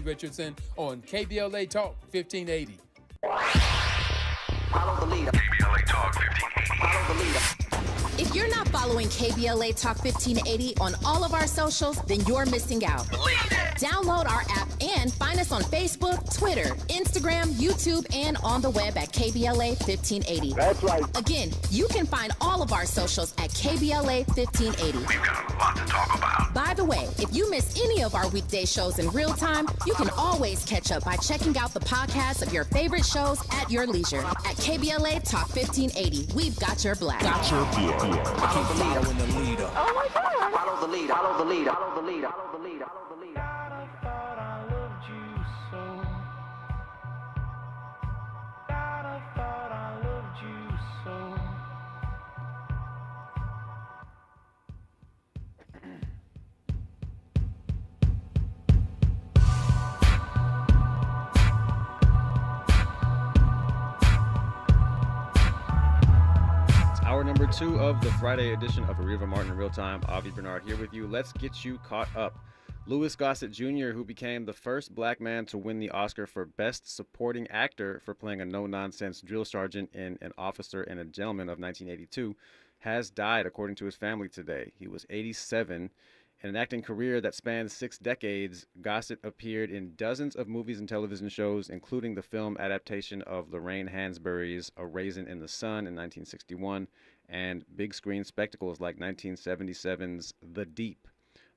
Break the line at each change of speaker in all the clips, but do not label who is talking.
Richardson on KBLA Talk 1580.
Follow the leader. KBLA Talk 1580. Follow the leader.
If you're not following KBLA Talk 1580 on all of our socials, then you're missing out. Download our app and find us on Facebook, Twitter, Instagram, YouTube, and on the web at KBLA 1580.
That's right.
Again, you can find all of our socials at KBLA 1580.
We've got a lot to talk about.
By the way, if you miss any of our weekday shows in real time, you can always catch up by checking out the podcast of your favorite shows at your leisure. At KBLA Talk 1580, we've got your black.
Follow the leader.
Following the leader.
Oh my God.
Follow the leader. Follow the leader. Follow the leader. Follow the leader. Follow the leader.
I thought I loved you so. I thought I loved you so.
Hour number 2 of the Friday edition of Areva Martin in Real Time. Avi Bernard here with you. Let's get you caught up. Louis Gossett Jr., who became the first black man to win the Oscar for Best Supporting Actor for playing a no-nonsense drill sergeant in An Officer and a Gentleman of 1982, has died, according to his family today. He was 87. In an acting career that spans 6 decades, Gossett appeared in dozens of movies and television shows, including the film adaptation of Lorraine Hansberry's A Raisin in the Sun in 1961, and big screen spectacles like 1977's The Deep.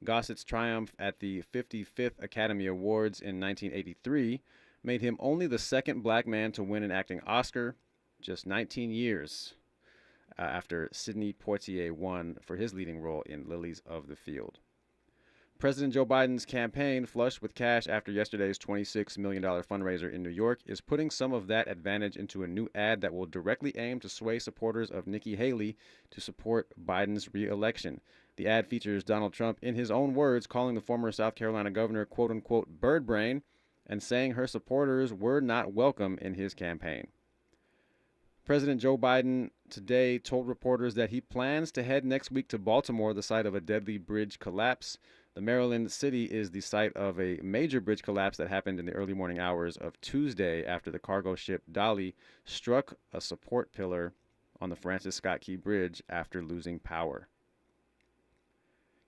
Gossett's triumph at the 55th Academy Awards in 1983 made him only the second black man to win an acting Oscar, just 19 years after Sidney Poitier won for his leading role in Lilies of the Field. President Joe Biden's campaign, flush with cash after yesterday's $26 million fundraiser in New York, is putting some of that advantage into a new ad that will directly aim to sway supporters of Nikki Haley to support Biden's re-election. The ad features Donald Trump, in his own words, calling the former South Carolina governor, quote-unquote, bird brain, and saying her supporters were not welcome in his campaign. President Joe Biden today told reporters that he plans to head next week to Baltimore, the site of a deadly bridge collapse. The Maryland city is the site of a major bridge collapse that happened in the early morning hours of Tuesday after the cargo ship Dolly struck a support pillar on the Francis Scott Key Bridge after losing power.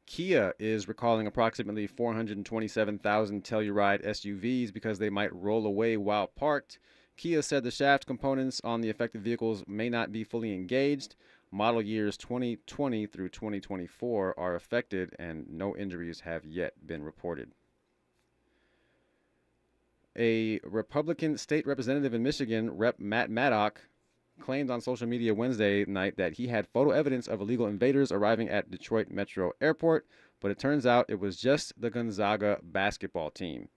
Kia is recalling approximately 427,000 Telluride SUVs because they might roll away while parked. Kia said the shaft components on the affected vehicles may not be fully engaged. Model years 2020 through 2024 are affected, and no injuries have yet been reported. A Republican state representative in Michigan, Rep. Matt Maddock, claimed on social media Wednesday night that he had photo evidence of illegal invaders arriving at Detroit Metro Airport, but it turns out it was just the Gonzaga basketball team.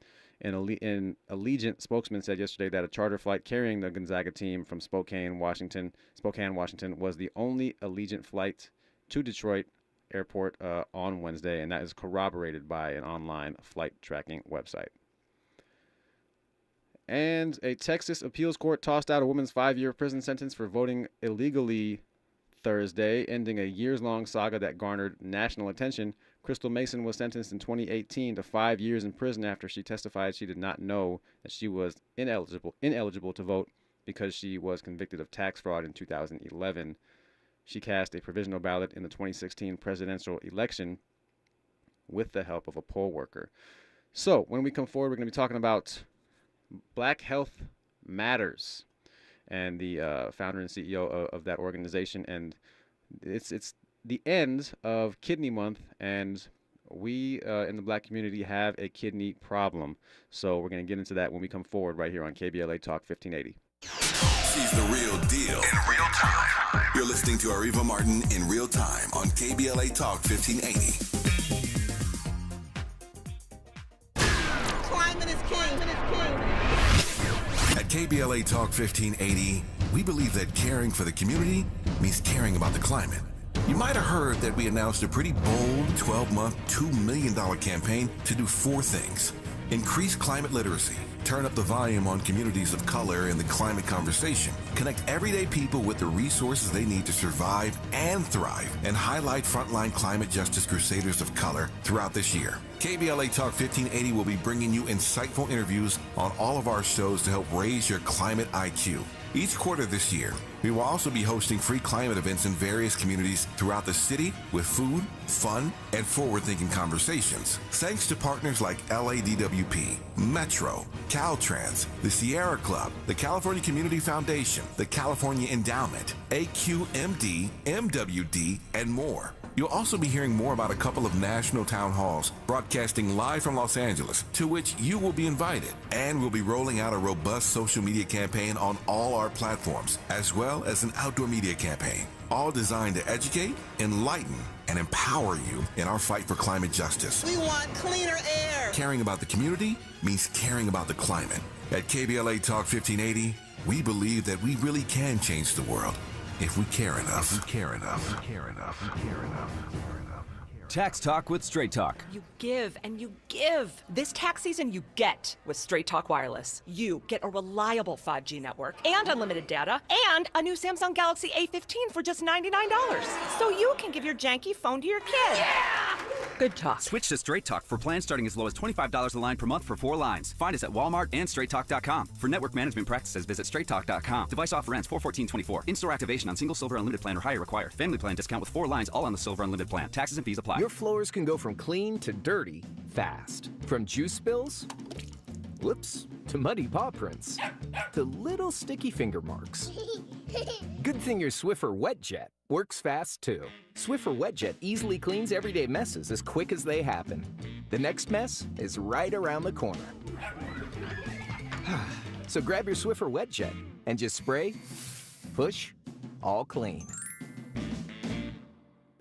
An Allegiant spokesman said yesterday that a charter flight carrying the Gonzaga team from Spokane, Washington, was the only Allegiant flight to Detroit Airport on Wednesday, and that is corroborated by an online flight tracking website. And a Texas appeals court tossed out a woman's 5-year prison sentence for voting illegally Thursday, ending a years-long saga that garnered national attention. Crystal Mason was sentenced in 2018 to 5 years in prison after she testified she did not know that she was ineligible to vote because she was convicted of tax fraud in 2011. She cast a provisional ballot in the 2016 presidential election with the help of a poll worker. So when we come forward, we're going to be talking about Black Health Matters and the founder and CEO of that organization. And it's the end of Kidney Month, and we in the black community have a kidney problem. So we're going to get into that when we come forward right here on KBLA Talk 1580.
She's the real deal in real time. You're listening to Areva Martin in real time on KBLA Talk 1580.
Climate is king.
At KBLA Talk 1580, we believe that caring for the community means caring about the climate. You might have heard that we announced a pretty bold 12-month, $2 million campaign to do 4 things. Increase climate literacy. Turn up the volume on communities of color in the climate conversation. Connect everyday people with the resources they need to survive and thrive, and highlight frontline climate justice crusaders of color throughout this year. KBLA Talk 1580 will be bringing you insightful interviews on all of our shows to help raise your climate IQ. Each quarter this year, we will also be hosting free climate events in various communities throughout the city with food, fun, and forward-thinking conversations. Thanks to partners like LADWP, Metro, Caltrans, the Sierra Club, the California Community Foundation, the California Endowment, AQMD, MWD, and more. You'll also be hearing more about a couple of national town halls broadcasting live from Los Angeles, to which you will be invited. And we'll be rolling out a robust social media campaign on all our platforms, as well as an outdoor media campaign, all designed to educate, enlighten, and empower you in our fight for climate justice.
We want cleaner air.
Caring about the community means caring about the climate. At KBLA Talk 1580, we believe that we really can change the world if we care enough. If we care enough. If we care enough. If we care enough. If we care enough.
Tax Talk with Straight Talk.
You give and you give. This tax season, you get with Straight Talk Wireless. You get a reliable 5G network and unlimited data and a new Samsung Galaxy A15 for just $99. So you can give your janky phone to your kid. Yeah! Good talk.
Switch to Straight Talk for plans starting as low as $25 a line per month for 4 lines. Find us at Walmart and StraightTalk.com. For network management practices, visit StraightTalk.com. Device offer ends 4/14/24. In-store activation on single Silver Unlimited plan or higher required. Family plan discount with 4 lines all on the Silver Unlimited plan. Taxes and fees apply.
Your floors can go from clean to dirty fast. From juice spills, whoops, to muddy paw prints, to little sticky finger marks. Good thing your Swiffer WetJet works fast too. Swiffer WetJet easily cleans everyday messes as quick as they happen. The next mess is right around the corner. So grab your Swiffer WetJet and just spray, push, all clean.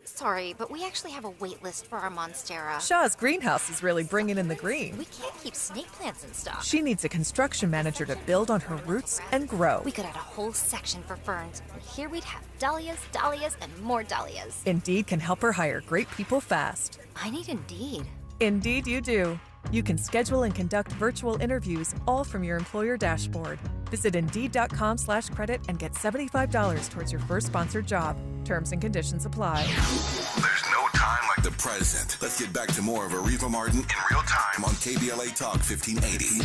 Sorry, but we actually have a wait list for our Monstera.
Shaw's greenhouse is really bringing in the green.
We can't keep snake plants in stock.
She needs a construction manager to build on her roots and grow.
We could add a whole section for ferns, and here we'd have dahlias, dahlias, and more dahlias.
Indeed can help her hire great people fast.
I need Indeed.
Indeed you do. You can schedule and conduct virtual interviews all from your employer dashboard. Visit Indeed.com/credit and get $75 towards your first sponsored job. Terms and conditions apply.
There's no time like the present. Let's get back to more of Areva Martin in real time on KBLA Talk 1580.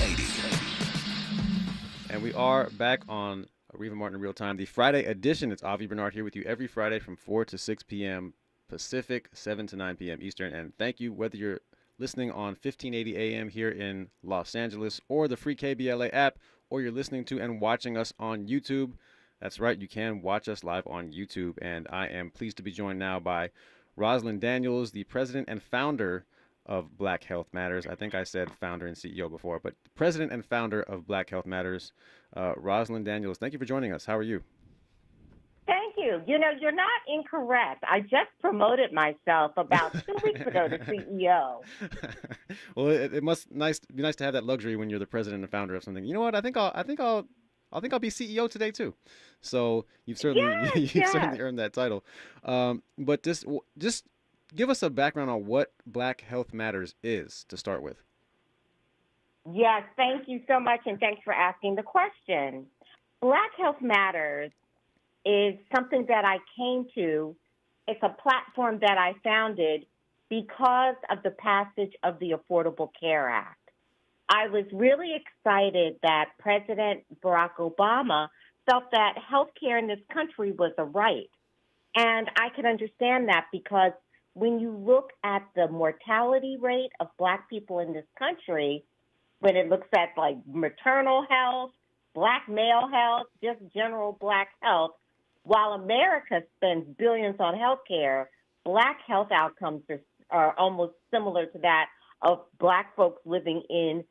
And we are back on Areva Martin in real time, the Friday edition. It's Avi Bernard here with you every Friday from 4 to 6 p.m. Pacific, 7 to 9 p.m. Eastern. And thank you, whether you're listening on 1580 AM here in Los Angeles or the free KBLA app, or you're listening to and watching us on YouTube. That's right, you can watch us live on YouTube. And I am pleased to be joined now by Rosalind Daniels, the president and founder of Black Health Matters. I think I said founder and CEO before, but president and founder of Black Health Matters. Rosalind Daniels, thank you for joining us. How are you?
Thank you. You know, you're not incorrect. I just promoted myself about 2 weeks ago to CEO.
Well, it must be nice to have that luxury when you're the president and founder of something. You know what? I think I'll be CEO today too. So you've certainly certainly earned that title. But just give us a background on what Black Health Matters is to start with.
Yes, thank you so much, and thanks for asking the question. Black Health Matters is something that I came to. It's a platform that I founded because of the passage of the Affordable Care Act. I was really excited that President Barack Obama felt that health care in this country was a right. And I can understand that because when you look at the mortality rate of Black people in this country, when it looks at like maternal health, Black male health, just general Black health, while America spends billions on health care, Black health outcomes are almost similar to that of Black folks living in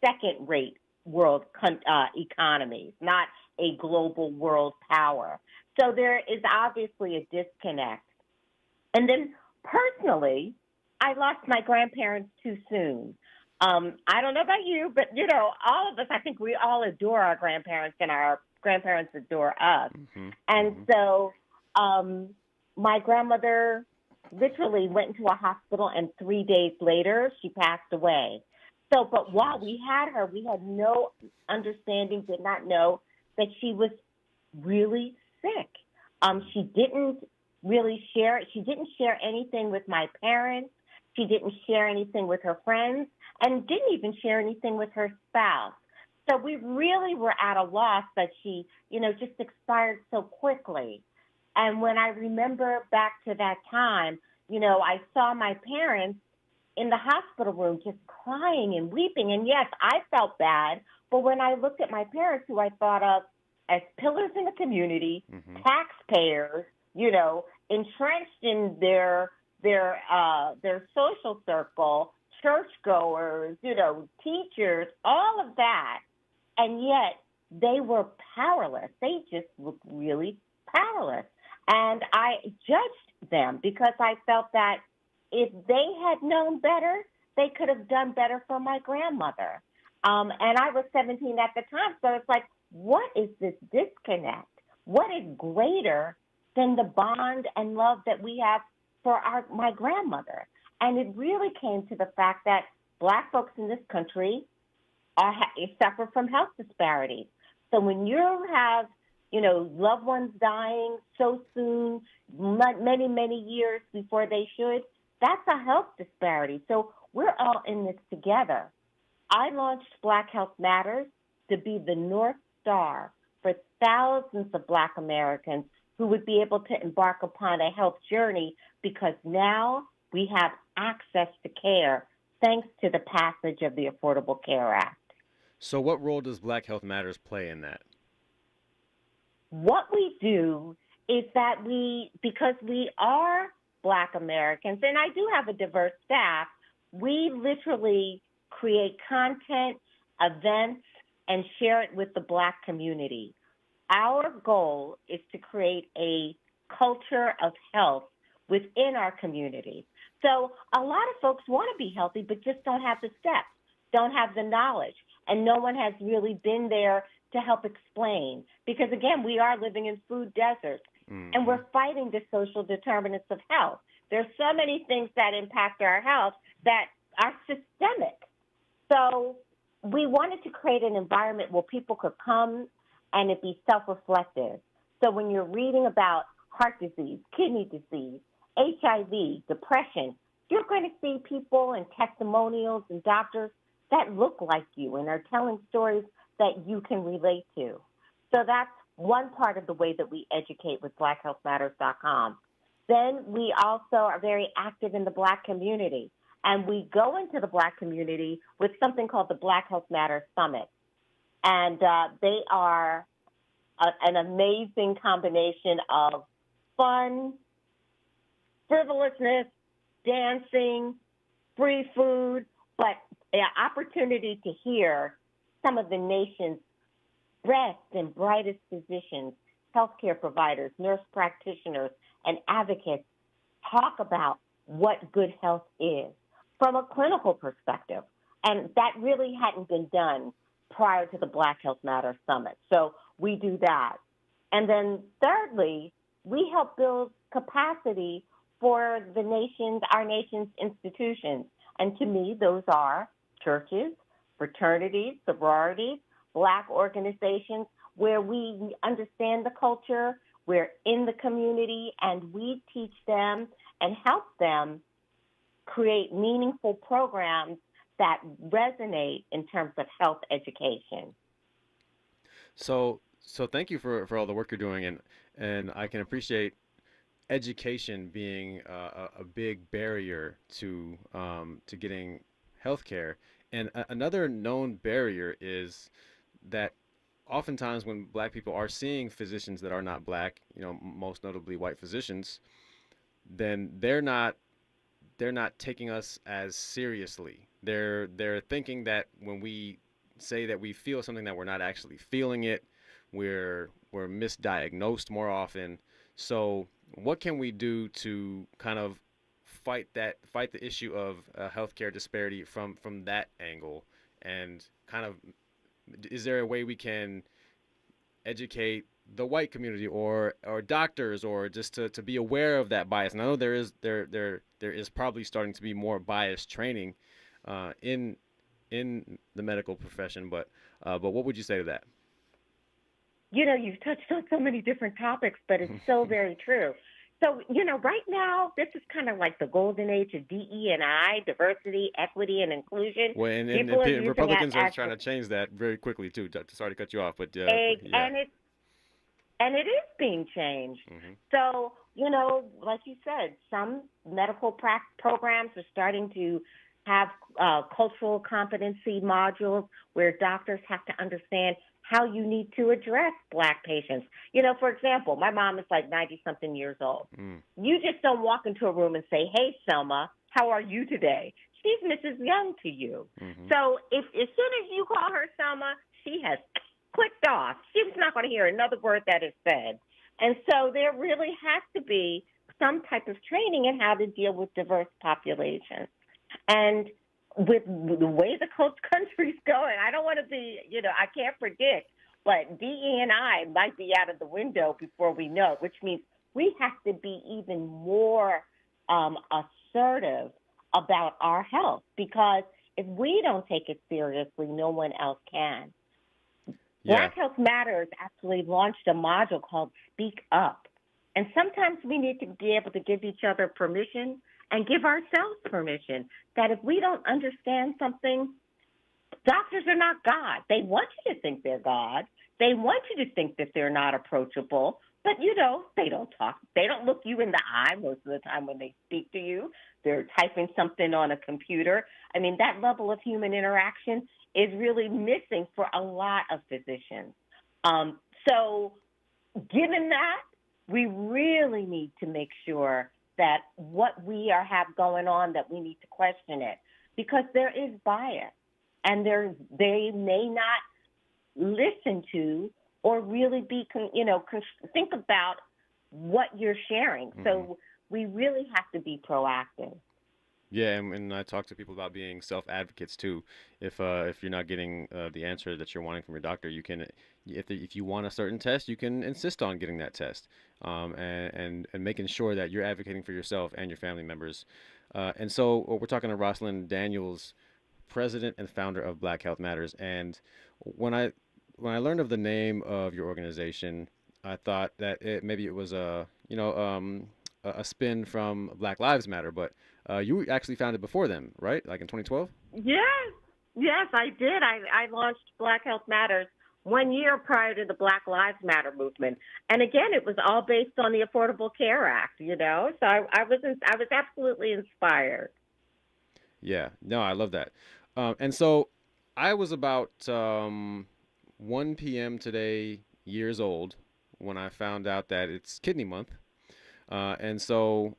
second-rate world economies, not a global world power. So there is obviously a disconnect. And then personally, I lost my grandparents too soon. I don't know about you, but, you know, all of us, I think we all adore our grandparents and our grandparents adore us. Mm-hmm. And so my grandmother literally went into a hospital, and 3 days later, she passed away. So, but while we had her, we had no understanding, did not know that she was really sick. She didn't really share. She didn't share anything with my parents. She didn't share anything with her friends, and didn't even share anything with her spouse. So we really were at a loss that she, just expired so quickly. And when I remember back to that time, I saw my parents in the hospital room just crying and weeping. And yes, I felt bad. But when I looked at my parents, who I thought of as pillars in the community, taxpayers, entrenched in their social circle, churchgoers, teachers, all of that, and yet they were powerless. They just looked really powerless. And I judged them because I felt that if they had known better, they could have done better for my grandmother. And I was 17 at the time, so it's like, what is this disconnect? What is greater than the bond and love that we have for my grandmother? And it really came to the fact that Black folks in this country suffer from health disparities. So when you have, loved ones dying so soon, many, many years before they should, that's a health disparity. So we're all in this together. I launched Black Health Matters to be the North Star for thousands of Black Americans who would be able to embark upon a health journey, because now we have access to care thanks to the passage of the Affordable Care Act.
So what role does Black Health Matters play in that?
What we do is that because we are Black Americans, and I do have a diverse staff, we literally create content, events, and share it with the Black community. Our goal is to create a culture of health within our community. So a lot of folks want to be healthy, but just don't have the steps, don't have the knowledge, and no one has really been there to help explain. Because, again, we are living in food deserts, and we're fighting the social determinants of health. There's so many things that impact our health that are systemic. So we wanted to create an environment where people could come and it be self-reflective. So when you're reading about heart disease, kidney disease, HIV, depression, you're going to see people and testimonials and doctors that look like you and are telling stories that you can relate to. So that's one part of the way that we educate with BlackHealthMatters.com. Then we also are very active in the Black community, and we go into the Black community with something called the Black Health Matters Summit. And they are an amazing combination of fun, frivolousness, dancing, free food, but an opportunity to hear some of the nation's best and brightest physicians, healthcare providers, nurse practitioners, and advocates talk about what good health is from a clinical perspective. And that really hadn't been done prior to the Black Health Matters Summit. So we do that. And then thirdly, we help build capacity for our nation's institutions. And to me, those are churches, fraternities, sororities, Black organizations where we understand the culture, we're in the community, and we teach them and help them create meaningful programs that resonate in terms of health education.
So thank you for all the work you're doing, and I can appreciate education being a big barrier to getting healthcare. And another known barrier is that oftentimes when Black people are seeing physicians that are not Black, most notably white physicians, then they're not taking us as seriously. They're thinking that when we say that we feel something, that we're not actually feeling it. We're misdiagnosed more often. So what can we do to kind of fight the issue of healthcare disparity from that angle? And kind of, is there a way we can educate the white community or doctors, or just to be aware of that bias? And I know there is probably starting to be more bias training in in the medical profession, but what would you say to that?
You've touched on so many different topics, but it's so very true. So, right now, this is kind of like the golden age of DE&I, diversity, equity, and inclusion.
Well, and Republicans are trying to change that very quickly, too. Sorry to cut you off, but yeah.
And it is being changed. Mm-hmm. So, like you said, some medical programs are starting to have cultural competency modules where doctors have to understand how you need to address Black patients. For example, my mom is like 90-something years old. You just don't walk into a room and say, "Hey, Selma, how are you today?" She's Mrs. Young to you. Mm-hmm. So if as soon as you call her Selma, she has clicked off. She's not going to hear another word that is said. And so there really has to be some type of training in how to deal with diverse populations. And with the way the country's going, I don't want to be, I can't predict, but DE&I might be out of the window before we know it, which means we have to be even more assertive about our health, because if we don't take it seriously, no one else can. Yeah. Black Health Matters actually launched a module called Speak Up. And sometimes we need to be able to give each other permission and give ourselves permission that if we don't understand something, doctors are not God. They want you to think they're God. They want you to think that they're not approachable. But, they don't talk. They don't look you in the eye most of the time when they speak to you. They're typing something on a computer. I mean, that level of human interaction is really missing for a lot of physicians. So given that, we really need to make sure that what we have going on, that we need to question it, because there is bias, and they may not listen to or really be, think about what you're sharing. Mm-hmm. So we really have to be proactive.
Yeah, and I talk to people about being self-advocates too. If you're not getting the answer that you're wanting from your doctor, you can, if you want a certain test, you can insist on getting that test, and making sure that you're advocating for yourself and your family members. And so we're talking to Rosalind Daniels, president and founder of Black Health Matters. And when I learned of the name of your organization, I thought that maybe it was a spin from Black Lives Matter, but you actually founded before them, right? Like in 2012?
Yes, I did. I launched Black Health Matters 1 year prior to the Black Lives Matter movement, and again, it was all based on the Affordable Care Act. So I was absolutely inspired.
Yeah, no, I love that. And so I was about 1 p.m. today, years old, when I found out that it's Kidney Month. And so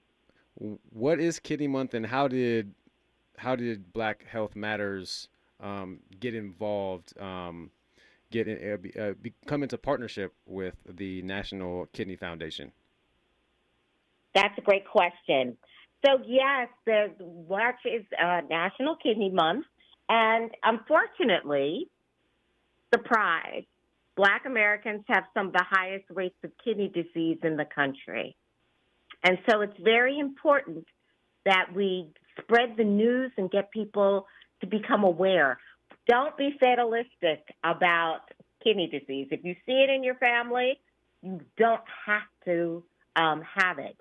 what is Kidney Month, and how did Black Health Matters get involved, come into partnership with the National Kidney Foundation?
That's a great question. So yes, the March is National Kidney Month, and unfortunately, surprise, Black Americans have some of the highest rates of kidney disease in the country. And so it's very important that we spread the news and get people to become aware. Don't be fatalistic about kidney disease. If you see it in your family, you don't have to have it.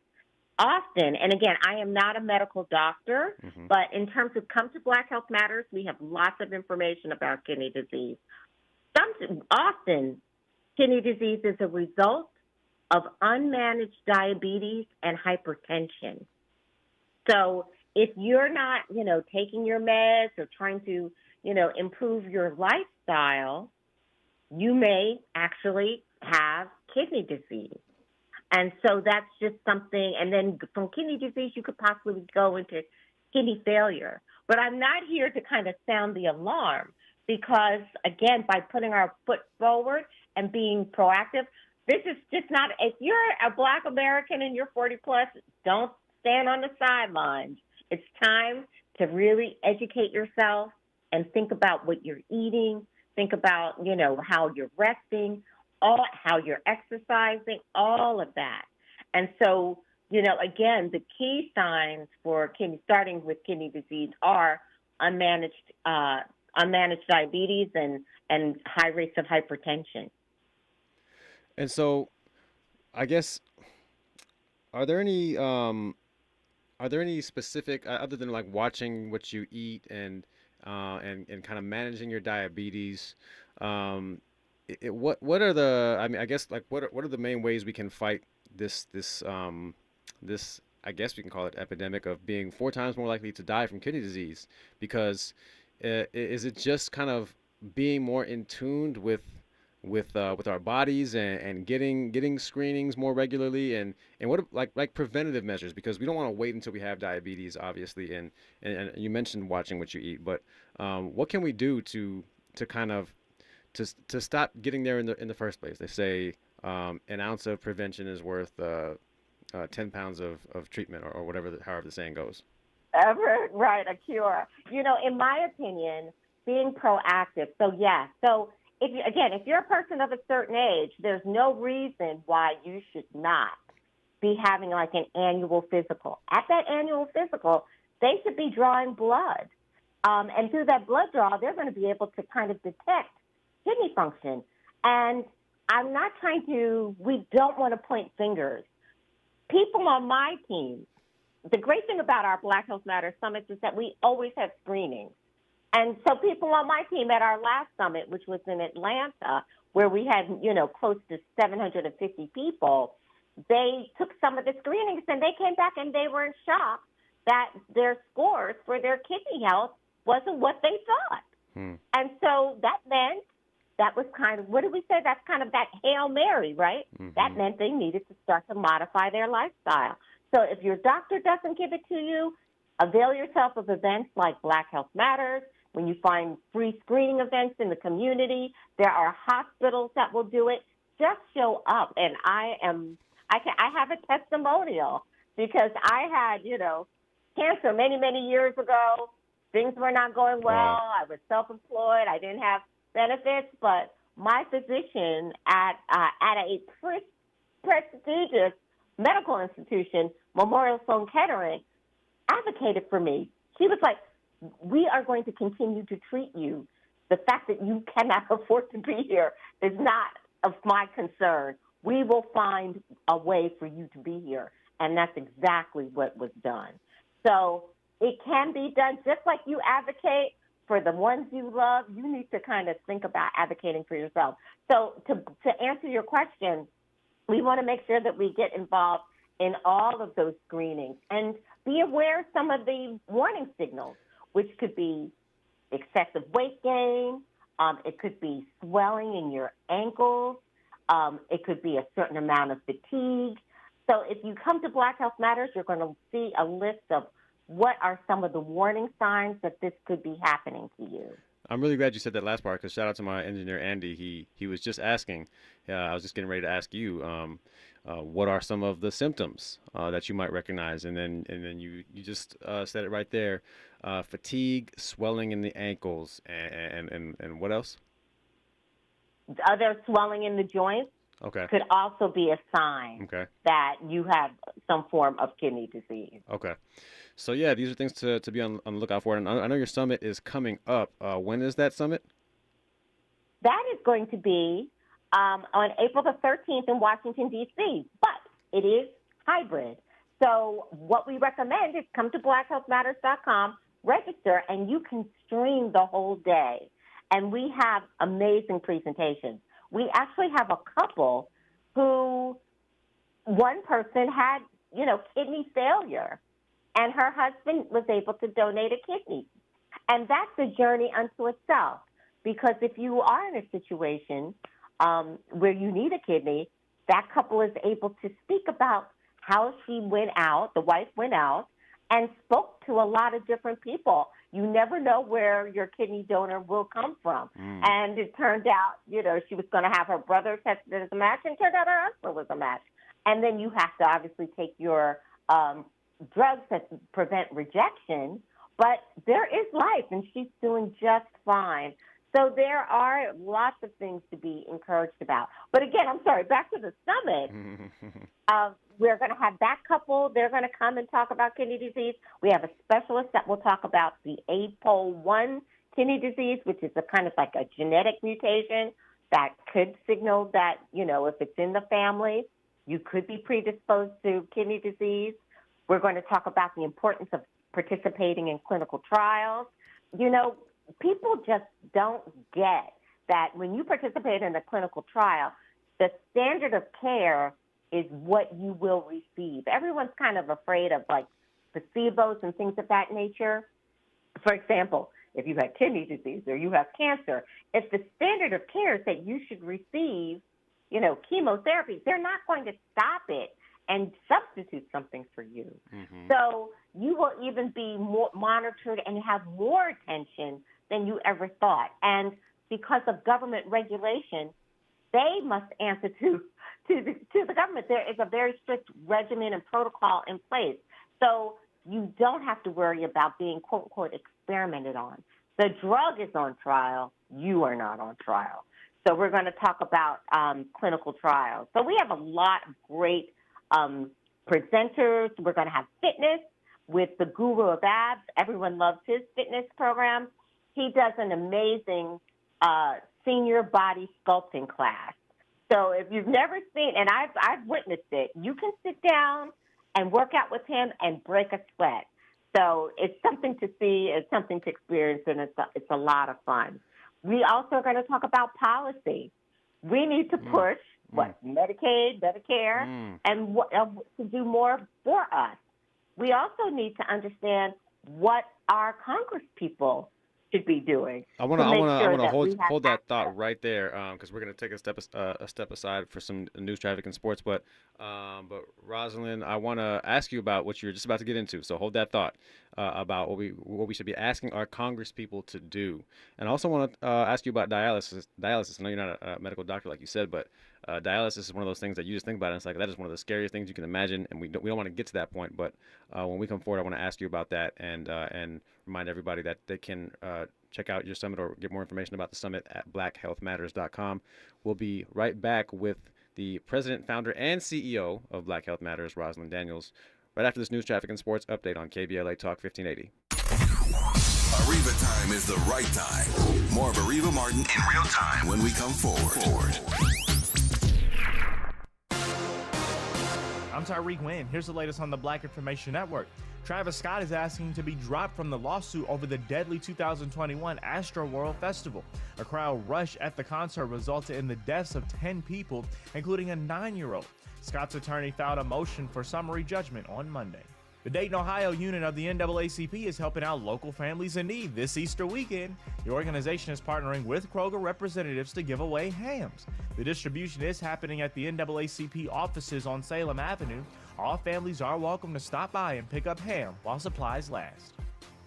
Often, and again, I am not a medical doctor, mm-hmm. but in terms of come to Black Health Matters, we have lots of information about kidney disease. Often, kidney disease is a result of unmanaged diabetes and hypertension. So if you're not, taking your meds or trying to, improve your lifestyle, you may actually have kidney disease. And so that's just something, and then from kidney disease, you could possibly go into kidney failure. But I'm not here to kind of sound the alarm, because, again, by putting our foot forward and being proactive, this is just not, if you're a Black American and you're 40 plus, don't stand on the sidelines. It's time to really educate yourself and think about what you're eating, think about, how you're resting, how you're exercising, all of that. And so, again, the key signs for starting with kidney disease are unmanaged unmanaged diabetes and high rates of hypertension.
And so, I guess, are there any specific other than like watching what you eat and kind of managing your diabetes? What are the, I mean, I guess, like, what are the main ways we can fight this I guess we can call it epidemic of being 4 times more likely to die from kidney disease? Because is it just kind of being more in tuned with our bodies and getting screenings more regularly and what like preventative measures, because we don't want to wait until we have diabetes, obviously, and you mentioned watching what you eat, but what can we do to kind of to stop getting there in the first place? They say an ounce of prevention is worth 10 pounds of treatment, or whatever, however the saying goes.
Right, a cure. You know, in my opinion, being proactive. So, yeah. So, if you're a person of a certain age, there's no reason why you should not be having like an annual physical. At that annual physical, they should be drawing blood. And through that blood draw, they're going to be able to kind of detect kidney function. And I'm not we don't want to point fingers. People on my team, the great thing about our Black Health Matters summits is that we always have screenings. And so people on my team at our last summit, which was in Atlanta, where we had, close to 750 people, they took some of the screenings and they came back and they were in shock that their scores for their kidney health wasn't what they thought. And so that meant that was kind of, what did we say? That's kind of that Hail Mary, right? That meant they needed to start to modify their lifestyle. So if your doctor doesn't give it to you, avail yourself of events like Black Health Matters. When you find free screening events in the community, there are hospitals that will do it. Just show up. And I have a testimonial because I had, cancer many, many years ago. Things were not going well.
Wow.
I was self-employed. I didn't have benefits, but my physician at a prestigious medical institution, Memorial Sloan Kettering, advocated for me. She was like, we are going to continue to treat you. The fact that you cannot afford to be here is not of my concern. We will find a way for you to be here. And that's exactly what was done. So it can be done just like you advocate for the ones you love. You need to kind of think about advocating for yourself. So to answer your question, we want to make sure that we get involved in all of those screenings and be aware of some of the warning signals, which could be excessive weight gain. It could be swelling in your ankles. It could be a certain amount of fatigue. So if you come to Black Health Matters, you're going to see a list of what are some of the warning signs that this could be happening to you.
I'm really glad you said that last part, because shout out to my engineer, Andy. He was just asking. I was just getting ready to ask you, what are some of the symptoms that you might recognize? And then you just said it right there. Fatigue, swelling in the ankles, and what else?
Other swelling in the joints.
Okay.
Could also be a sign that you have some form of kidney disease.
Okay. So, yeah, these are things to be on the lookout for. And I know your summit is coming up. When is that summit?
That is going to be on April the 13th in Washington, D.C., but it is hybrid. So what we recommend is come to blackhealthmatters.com, register, and you can stream the whole day. And we have amazing presentations. We actually have a couple who, one person had, kidney failure, and her husband was able to donate a kidney. And that's a journey unto itself, because if you are in a situation where you need a kidney, that couple is able to speak about how she went out, the wife went out, and spoke to a lot of different people. You never know where your kidney donor will come from. And it turned out, she was going to have her brother tested as a match, and it turned out her husband was a match. And then you have to obviously take your drugs that prevent rejection, but there is life, and she's doing just fine. So there are lots of things to be encouraged about. But again, I'm sorry, back to the summit. We're going to have that couple. They're going to come and talk about kidney disease. We have a specialist that will talk about the APOL1 kidney disease, which is a kind of like a genetic mutation that could signal that, if it's in the family, you could be predisposed to kidney disease. We're going to talk about the importance of participating in clinical trials. People just don't get that when you participate in a clinical trial, the standard of care is what you will receive. Everyone's kind of afraid of like placebos and things of that nature. For example, if you have kidney disease or you have cancer, if the standard of care is that you should receive, chemotherapy, they're not going to stop it and substitute something for you. Mm-hmm. So you will even be more monitored and have more attention than you ever thought. And because of government regulation, they must answer to the government. There is a very strict regimen and protocol in place. So you don't have to worry about being, quote, unquote, experimented on. The drug is on trial. You are not on trial. So we're going to talk about clinical trials. So we have a lot of great presenters. We're going to have fitness with the guru of abs. Everyone loves his fitness program. He does an amazing senior body sculpting class. So if you've never seen, and I've witnessed it, you can sit down and work out with him and break a sweat. So it's something to see, it's something to experience, and it's a lot of fun. We also are going to talk about policy. We need to push Medicaid, Medicare, and to do more for us. We also need to understand what our Congress people should be doing.
I want to hold that thought right there, because we're going to take a step aside for some news, traffic, and sports. But Rosalind, I want to ask you about what you're just about to get into. So hold that thought about what we should be asking our Congress people to do. And I also want to ask you about dialysis. I know you're not a medical doctor like you said, but dialysis is one of those things that you just think about, and it's like that is one of the scariest things you can imagine. And we don't want to get to that point, but when we come forward, I want to ask you about that and remind everybody that they can check out your summit or get more information about the summit at blackhealthmatters.com. We'll be right back with the president, founder, and CEO of Black Health Matters, Rosalind Daniels, right after this news, traffic, and sports update on KBLA Talk 1580.
Areva time is the right time. More of Areva Martin in real time when we come forward.
I'm Tyreek Wynn. Here's the latest on the Black Information Network. Travis Scott is asking to be dropped from the lawsuit over the deadly 2021 Astroworld Festival. A crowd rush at the concert resulted in the deaths of 10 people, including a 9-year-old. Scott's attorney filed a motion for summary judgment on Monday. The Dayton, Ohio unit of the NAACP is helping out local families in need this Easter weekend. The organization is partnering with Kroger representatives to give away hams. The distribution is happening at the NAACP offices on Salem Avenue. All families are welcome to stop by and pick up ham while supplies last.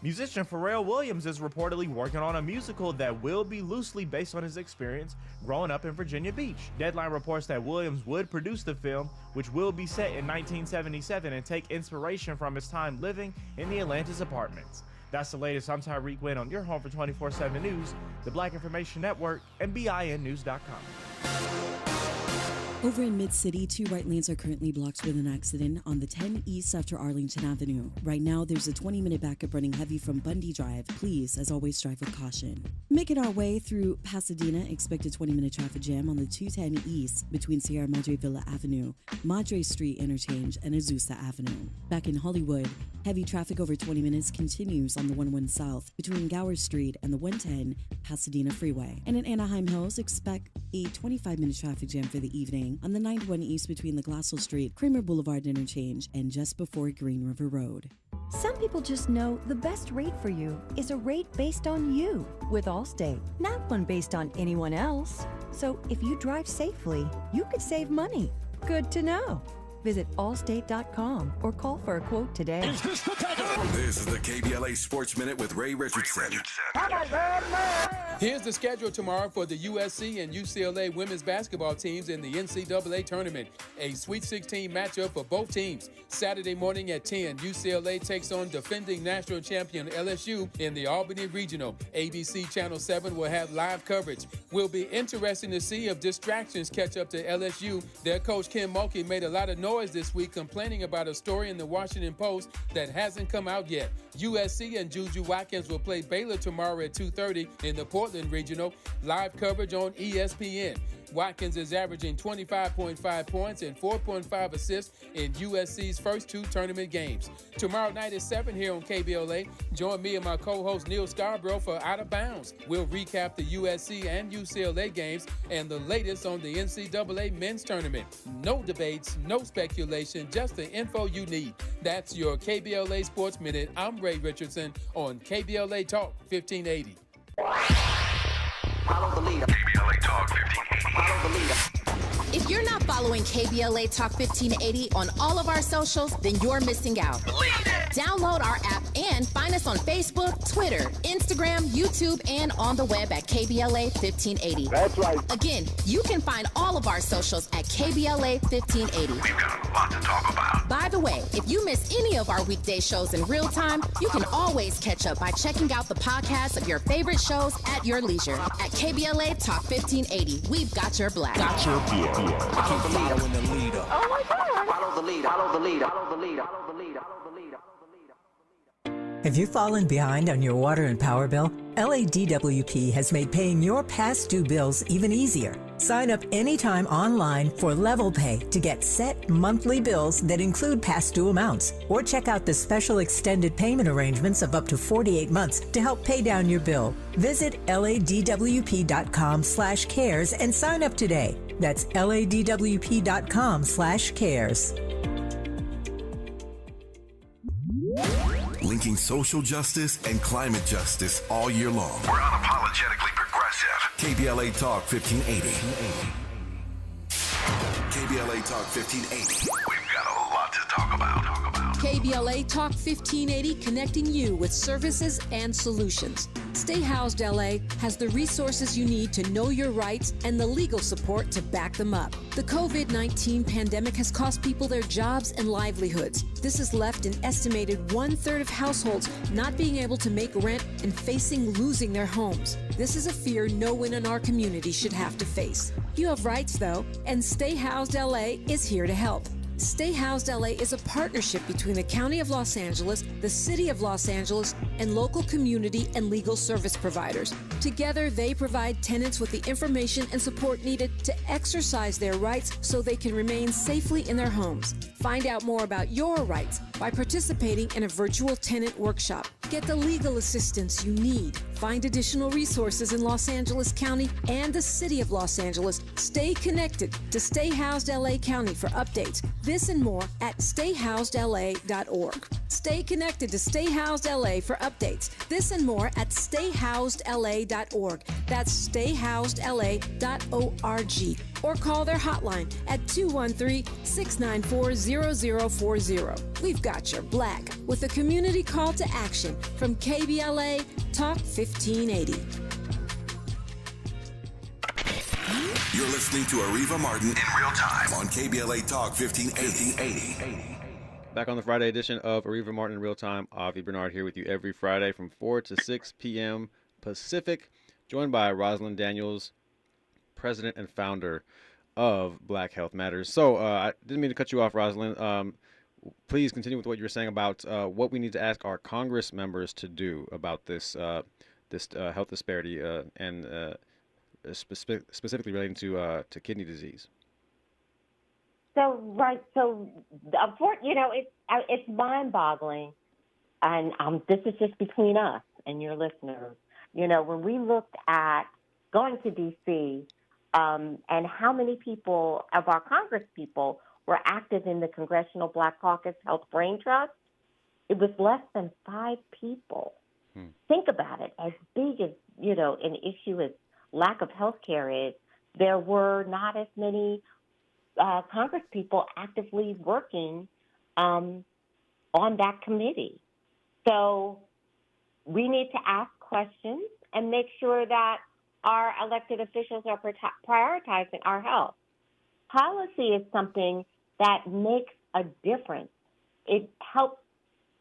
Musician Pharrell Williams is reportedly working on a musical that will be loosely based on his experience growing up in Virginia Beach. Deadline reports that Williams would produce the film, which will be set in 1977 and take inspiration from his time living in the Atlantis apartments. That's the latest. I'm Tyreek Wynn on your home for 24/7 News, the Black Information Network, and BINnews.com.
Over in Mid-City, 2 right lanes are currently blocked with an accident on the 10 East after Arlington Avenue. Right now, there's a 20-minute backup running heavy from Bundy Drive. Please, as always, drive with caution. Making our way through Pasadena, expect a 20-minute traffic jam on the 210 East between Sierra Madre Villa Avenue, Madre Street Interchange, and Azusa Avenue. Back in Hollywood, heavy traffic over 20 minutes continues on the 101 South between Gower Street and the 110 Pasadena Freeway. And in Anaheim Hills, expect a 25-minute traffic jam for the evening on the 91 East between the Glassell Street, Kramer Boulevard Interchange, and just before Green River Road.
Some people just know the best rate for you is a rate based on you with Allstate, not one based on anyone else. So if you drive safely, you could save money. Good to know. Visit allstate.com or call for a quote today.
This is the KBLA Sports Minute with Ray Richardson.
Here's the schedule tomorrow for the USC and UCLA women's basketball teams in the NCAA tournament. A Sweet 16 matchup for both teams. Saturday morning at 10, UCLA takes on defending national champion LSU in the Albany Regional. ABC Channel 7 will have live coverage. Will be interesting to see if distractions catch up to LSU. Their coach Ken Mulkey made a lot of noise noise this week complaining about a story in the Washington Post that hasn't come out yet. USC and Juju Watkins will play Baylor tomorrow at 2:30 in the Portland Regional. Live coverage on ESPN. Watkins is averaging 25.5 points and 4.5 assists in USC's first 2 tournament games. Tomorrow night at 7 here on KBLA. Join me and my co-host Neil Scarborough for Out of Bounds. We'll recap the USC and UCLA games and the latest on the NCAA men's tournament. No debates, no speculation, just the info you need. That's your KBLA Sports Minute. I'm Ray Richardson on KBLA Talk 1580.
Follow the leader. KBLA Talk 1580. Follow the leader.
If you're not following KBLA Talk 1580 on all of our socials, then you're missing out. Download our app and find us on Facebook, Twitter, Instagram, YouTube, and on the web at KBLA 1580.
That's right.
Again, you can find all of our socials at KBLA 1580.
We've got a lot to talk about.
By the way, if you miss any of our weekday shows in real time, you can always catch up by checking out the podcast of your favorite shows at your leisure. At KBLA Talk 1580, we've got your black.
Got your black. Follow the leader. Oh my God. Follow the leader. Follow the leader. Follow the leader. Follow the leader. Follow the leader.
Have you fallen behind on your water and power bill? LADWP has made paying your past due bills even easier. Sign up anytime online for Level Pay to get set monthly bills that include past due amounts. Or check out the special extended payment arrangements of up to 48 months to help pay down your bill. Visit ladwp.com/cares and sign up today. That's ladwp.com/cares.
Linking social justice and climate justice all year long.
We're unapologetically progressive.
KBLA Talk 1580. KBLA Talk 1580.
We've got a lot to talk about.
KBLA Talk 1580, connecting you with services and solutions. Stay Housed LA has the resources you need to know your rights and the legal support to back them up. The COVID-19 pandemic has cost people their jobs and livelihoods. This has left an estimated 1/3 of households not being able to make rent and facing losing their homes. This is a fear no one in our community should have to face. You have rights, though, and Stay Housed LA is here to help. Stay Housed LA is a partnership between the County of Los Angeles, the City of Los Angeles, and local community and legal service providers. Together, they provide tenants with the information and support needed to exercise their rights so they can remain safely in their homes. Find out more about your rights by participating in a virtual tenant workshop. Get the legal assistance you need. Find additional resources in Los Angeles County and the City of Los Angeles. Stay connected to Stay Housed LA County for updates. This and more at stayhousedla.org. Stay connected to Stay Housed LA for updates. This and more at stayhousedla.org. That's stayhousedla.org. Or call their hotline at 213-694-0040. We've got your black with a community call to action from KBLA Talk 1580.
You're listening to Areva Martin in real time on KBLA Talk 1580.
Back on the Friday edition of Areva Martin in real time. Avi Bernard here with you every Friday from 4 to 6 p.m. Pacific, joined by Rosalind Daniels, president and founder of Black Health Matters. So I didn't mean to cut you off, Rosalind. Please continue with what you were saying about what we need to ask our Congress members to do about this health disparity and specifically relating to kidney disease.
So it's mind-boggling, and this is just between us and your listeners. When we looked at going to D.C. And how many people of our Congress people were active in the Congressional Black Caucus Health Brain Trust, it was less than 5 people. Think about it. As big as, an issue as lack of health care is, there were not as many Congress people actively working on that committee. So we need to ask questions and make sure that our elected officials are prioritizing our health. Policy is something that makes a difference. It helps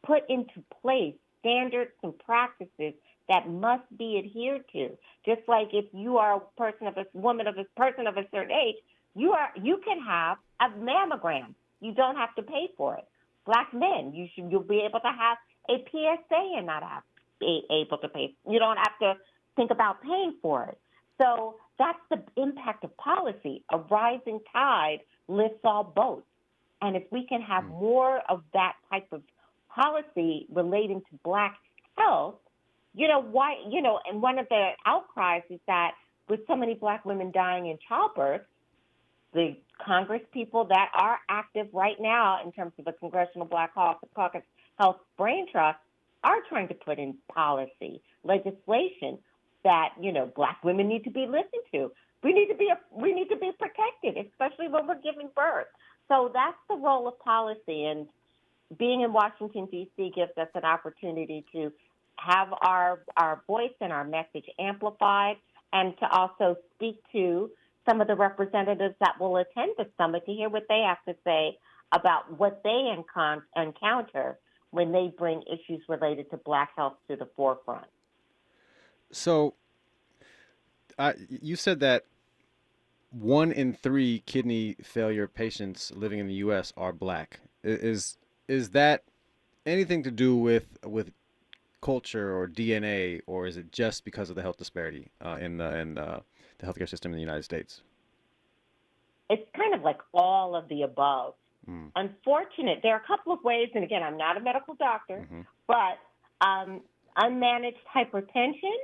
put into place standards and practices that must be adhered to. Just like if you are a person of a certain age, you can have a mammogram you don't have to pay for it. Black men, you'll be able to have a PSA and not have be able to pay. You don't have to think about paying for it. So that's the impact of policy. A rising tide lifts all boats. And if we can have more of that type of policy relating to Black health, and one of the outcries is that with so many Black women dying in childbirth, the Congress people that are active right now in terms of the Congressional Black Caucus Health Brain Trust are trying to put in policy, legislation that, Black women need to be listened to. We need to be protected, especially when we're giving birth. So that's the role of policy, and being in Washington, D.C. gives us an opportunity to have our voice and our message amplified, and to also speak to some of the representatives that will attend the summit to hear what they have to say about what they encounter when they bring issues related to Black health to the forefront.
So you said that 1 in 3 kidney failure patients living in the U.S. are Black. Is that anything to do with culture or DNA, or is it just because of the health disparity in the healthcare system in the United States?
It's kind of like all of the above. Unfortunate. There are a couple of ways, and again, I'm not a medical doctor, but unmanaged hypertension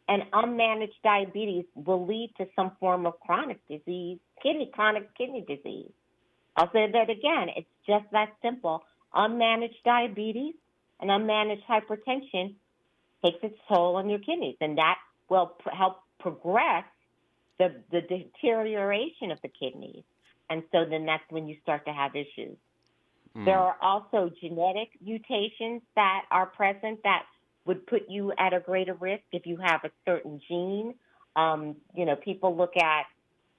and unmanaged diabetes will lead to some form of chronic disease, chronic kidney disease. I'll say that again. It's just that simple. Unmanaged diabetes and unmanaged hypertension takes its toll on your kidneys, and that will help progress the deterioration of the kidneys. And so then that's when you start to have issues. There are also genetic mutations that are present that would put you at a greater risk if you have a certain gene. People look at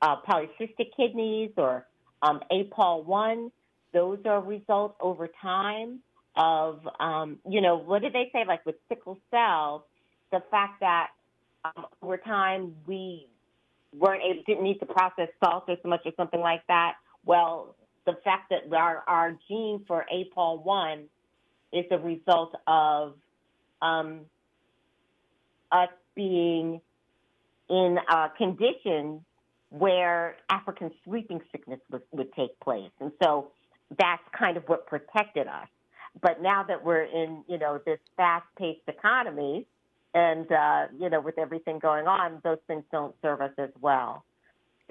polycystic kidneys or APOL1. Those are a result over time of, what do they say, like with sickle cell, the fact that over time we didn't need to process salt or so much or something like that. Well, the fact that our gene for APOL1 is a result of us being in conditions where African sleeping sickness would take place. And so that's kind of what protected us. But now that we're in, this fast-paced economy, and, with everything going on, those things don't serve us as well.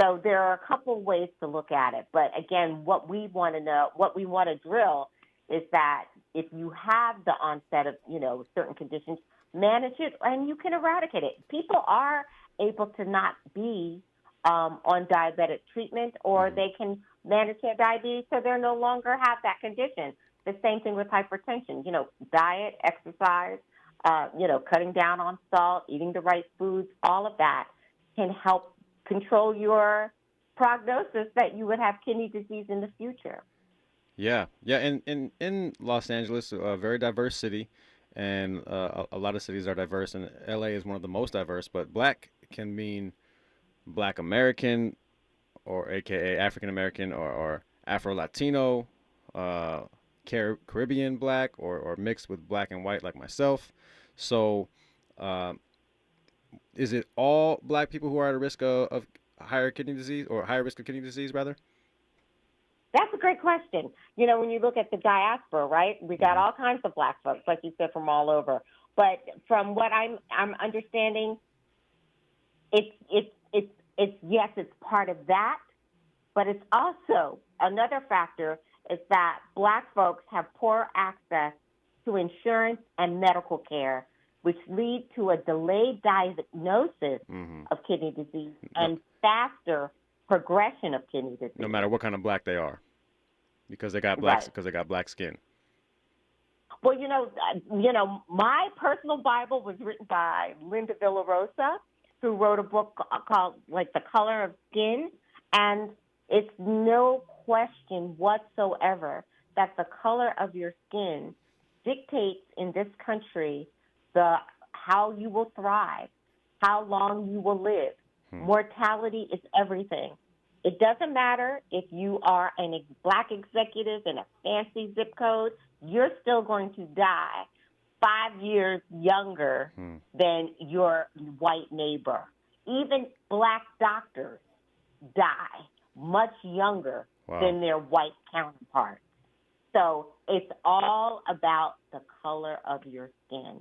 So there are a couple ways to look at it. But again, what we want to drill is that if you have the onset of, certain conditions, manage it and you can eradicate it. People are able to not be on diabetic treatment, or they can manage their diabetes so they no longer have that condition. The same thing with hypertension, diet, exercise, cutting down on salt, eating the right foods, all of that can help control your prognosis that you would have kidney disease in the future.
Yeah. And in Los Angeles, a very diverse city, and a lot of cities are diverse, and LA is one of the most diverse, but Black can mean Black American, or AKA African American, or Afro-Latino, Caribbean Black, or mixed with Black and white like myself. So is it all Black people who are at a risk of higher kidney disease, or higher risk of kidney disease, rather?
That's a great question. When you look at the diaspora, right, we got all kinds of Black folks, like you said, from all over. But from what I'm understanding, it's yes, it's part of that, but it's also another factor is that Black folks have poor access to insurance and medical care, which lead to a delayed diagnosis of kidney disease and faster progression of kidney disease.
No matter what kind of Black they are, because they got Black skin.
Well, my personal Bible was written by Linda Villarosa, who wrote a book called The Color of Skin, and it's no question whatsoever that the color of your skin dictates in this country how you will thrive, how long you will live. Mortality is everything. It doesn't matter if you are a black executive in a fancy zip code, you're still going to die 5 years younger than your white neighbor. Even black doctors die much younger than their white counterparts. So it's all about the color of your skin.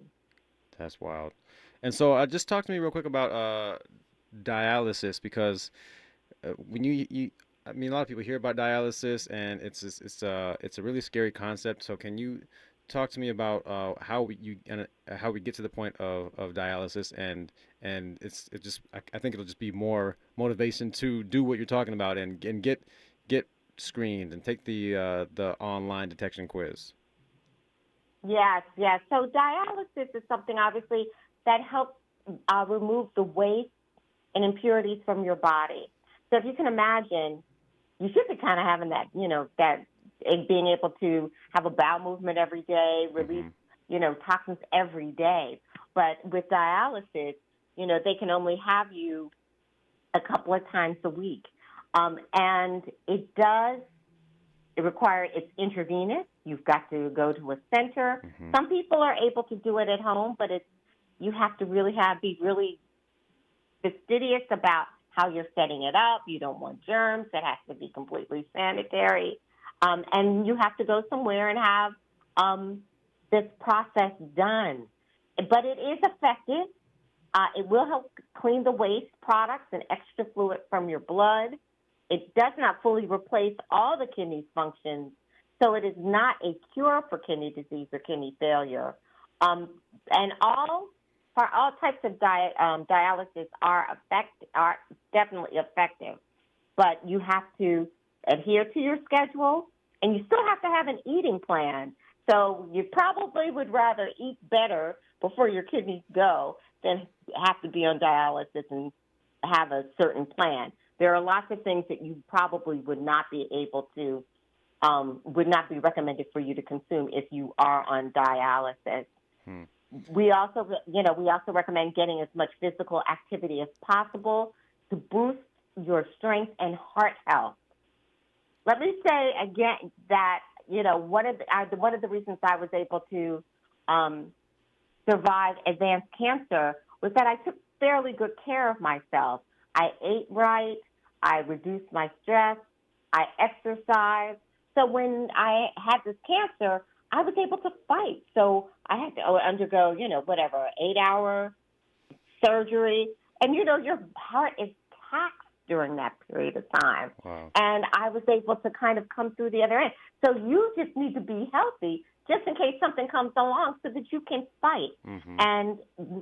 That's wild. And so just talk to me real quick about dialysis, because when I mean, a lot of people hear about dialysis, and it's a really scary concept. So can you talk to me about how we get to the point of dialysis, and I think it'll just be more motivation to do what you're talking about and get screened and take the online detection quiz.
Yes. So dialysis is something, obviously, that helps remove the waste and impurities from your body. So if you can imagine, you should be kind of having that, that being able to have a bowel movement every day, release, toxins every day. But with dialysis, they can only have you a couple of times a week. And it's intravenous. You've got to go to a center. Some people are able to do it at home, but you have to really be really fastidious about how you're setting it up. You don't want germs. It has to be completely sanitary. And you have to go somewhere and have this process done. But it is effective. It will help clean the waste products and extra fluid from your blood. It does not fully replace all the kidney's functions, so it is not a cure for kidney disease or kidney failure. And all types of dialysis are definitely effective, but you have to adhere to your schedule, and you still have to have an eating plan. So you probably would rather eat better before your kidneys go than have to be on dialysis and have a certain plan. There are lots of things that you probably would not be able to, would not be recommended for you to consume if you are on dialysis. We also recommend getting as much physical activity as possible to boost your strength and heart health. Let me say again that, one of the reasons I was able to survive advanced cancer was that I took fairly good care of myself. I ate right. I reduced my stress. I exercised. So when I had this cancer, I was able to fight. So I had to undergo, 8-hour surgery. And, your heart is taxed during that period of time.
Wow.
And I was able to kind of come through the other end. So you just need to be healthy just in case something comes along so that you can fight. And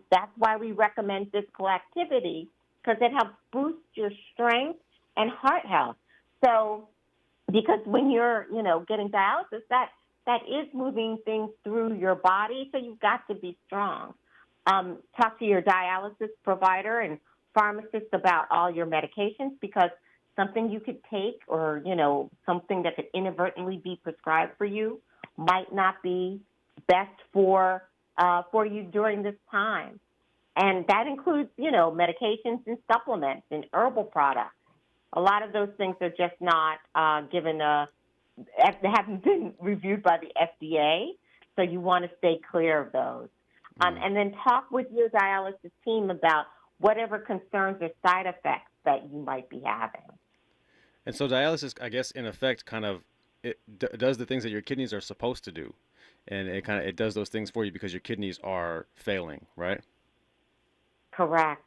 that's why we recommend physical activity, because it helps boost your strength and heart health. So because when you're, getting dialysis, that is moving things through your body, so you've got to be strong. Talk to your dialysis provider and pharmacist about all your medications, because something you could take or, something that could inadvertently be prescribed for you might not be best for you during this time. And that includes, medications and supplements and herbal products. A lot of those things are just not they haven't been reviewed by the FDA, so you want to stay clear of those. And then talk with your dialysis team about whatever concerns or side effects that you might be having.
And so dialysis, I guess, in effect, kind of does the things that your kidneys are supposed to do, and it does those things for you because your kidneys are failing, right?
Correct.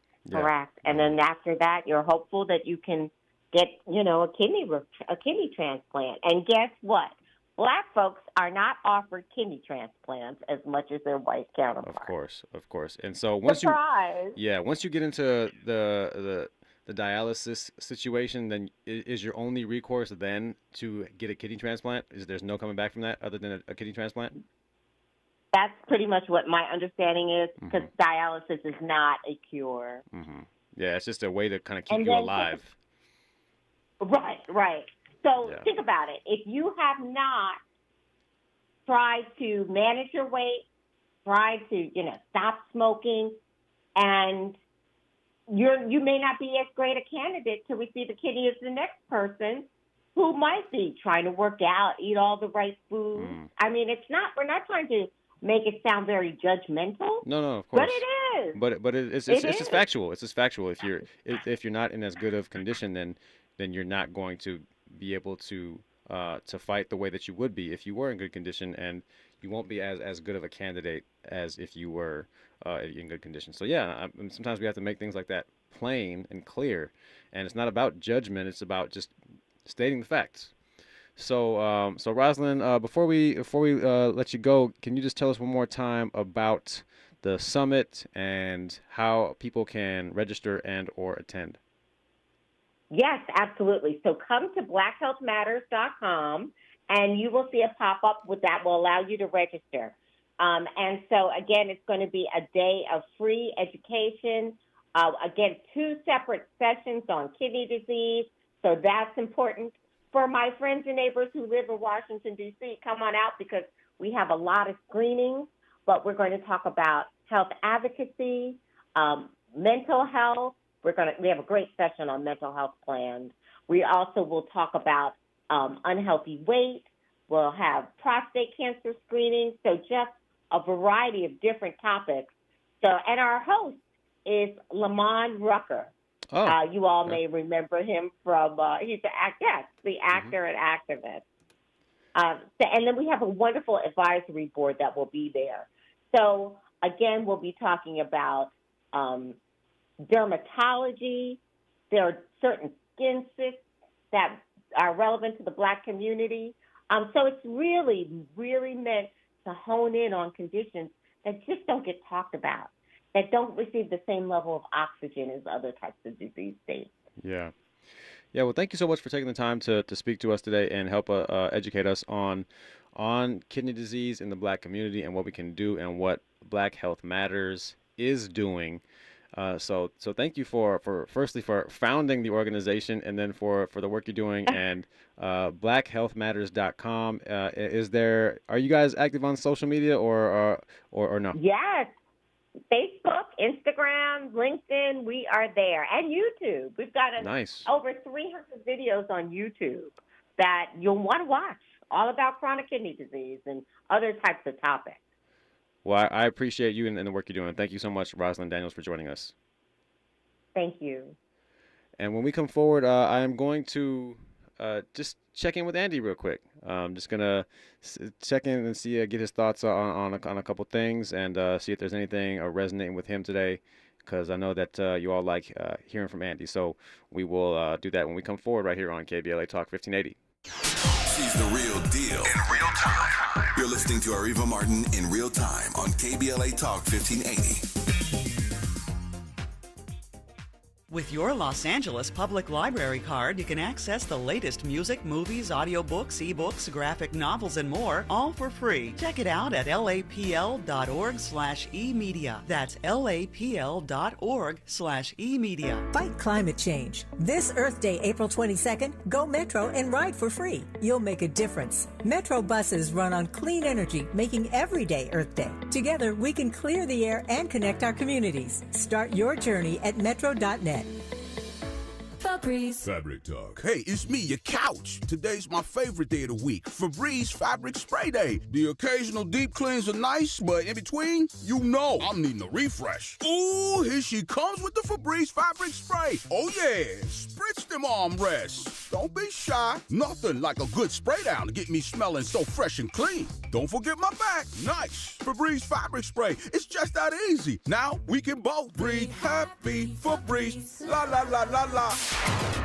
And then after that, you're hopeful that you can get, a kidney transplant. And guess what? Black folks are not offered kidney transplants as much as their white counterparts.
Of course. And so once
Surprise.
once you get into the dialysis situation, then is your only recourse then to get a kidney transplant? There's no coming back from that other than a kidney transplant?
That's pretty much what my understanding is, because dialysis is not a cure.
Yeah, it's just a way to kind of keep you alive.
Right. So think about it. If you have not tried to manage your weight, tried to, stop smoking, and you may not be as great a candidate to receive a kidney as the next person who might be trying to work out, eat all the right food. I mean, we're not trying to make it sound very judgmental.
No, of course.
But it is.
But it's just factual. It's just factual. If you're not in as good of condition, then you're not going to be able to fight the way that you would be if you were in good condition, and you won't be as good of a candidate as if you were in good condition. So yeah, sometimes we have to make things like that plain and clear, and it's not about judgment. It's about just stating the facts. So Rosalind, before we let you go, can you just tell us one more time about the summit and how people can register and or attend?
Yes, absolutely. So come to blackhealthmatters.com and you will see a pop-up that will allow you to register. And so, again, it's going to be a day of free education. Again, 2 separate sessions on kidney disease. So that's important. For my friends and neighbors who live in Washington, D.C., come on out because we have a lot of screenings, but we're going to talk about health advocacy, mental health. We have a great session on mental health plans. We also will talk about unhealthy weight. We'll have prostate cancer screening. So just a variety of different topics. And our host is Lamont Rucker.
Oh,
you all may remember him from, he's the actor and activist. And then we have a wonderful advisory board that will be there. So, again, we'll be talking about dermatology. There are certain skin cysts that are relevant to the Black community. So it's really, really meant to hone in on conditions that just don't get talked about, that don't receive the same level of oxygen as other types of disease states.
Yeah. Well, thank you so much for taking the time to speak to us today and help educate us on kidney disease in the Black community and what we can do and what Black Health Matters is doing. So thank you for firstly for founding the organization and then for the work you're doing. And blackhealthmatters.com. Are you guys active on social media or no?
Yes. Facebook, Instagram, LinkedIn, we are there. And YouTube. We've got over 300 videos on YouTube that you'll want to watch, all about chronic kidney disease and other types of topics.
Well, I appreciate you and the work you're doing. Thank you so much, Rosalind Daniels, for joining us.
Thank you. And
when we come forward, I am going to just check in with Andy real quick. I'm just going to check in and see, get his thoughts on a couple things and see if there's anything resonating with him today, because I know that you all like hearing from Andy. So we will do that when we come forward right here on KBLA Talk 1580.
She's the real deal in real time. You're listening to Areva Martin in real time on KBLA Talk 1580.
With your Los Angeles Public Library card, you can access the latest music, movies, audiobooks, ebooks, graphic novels, and more, all for free. Check it out at lapl.org/emedia. That's lapl.org/emedia.
Fight climate change. This Earth Day, April 22nd, go Metro and ride for free. You'll make a difference. Metro buses run on clean energy, making every day Earth Day. Together, we can clear the air and connect our communities. Start your journey at metro.net.
Febreze. Fabric Talk. Hey, it's me, your couch. Today's my favorite day of the week. Febreze Fabric Spray Day. The occasional deep cleans are nice, but in between, I'm needing a refresh. Ooh, here she comes with the Febreze Fabric Spray. Oh yeah, spritz them armrests. Don't be shy. Nothing like a good spray down to get me smelling so fresh and clean. Don't forget my back. Nice. Febreze Fabric Spray. It's just that easy. Now we can both breathe happy. Febreze. La la la la la.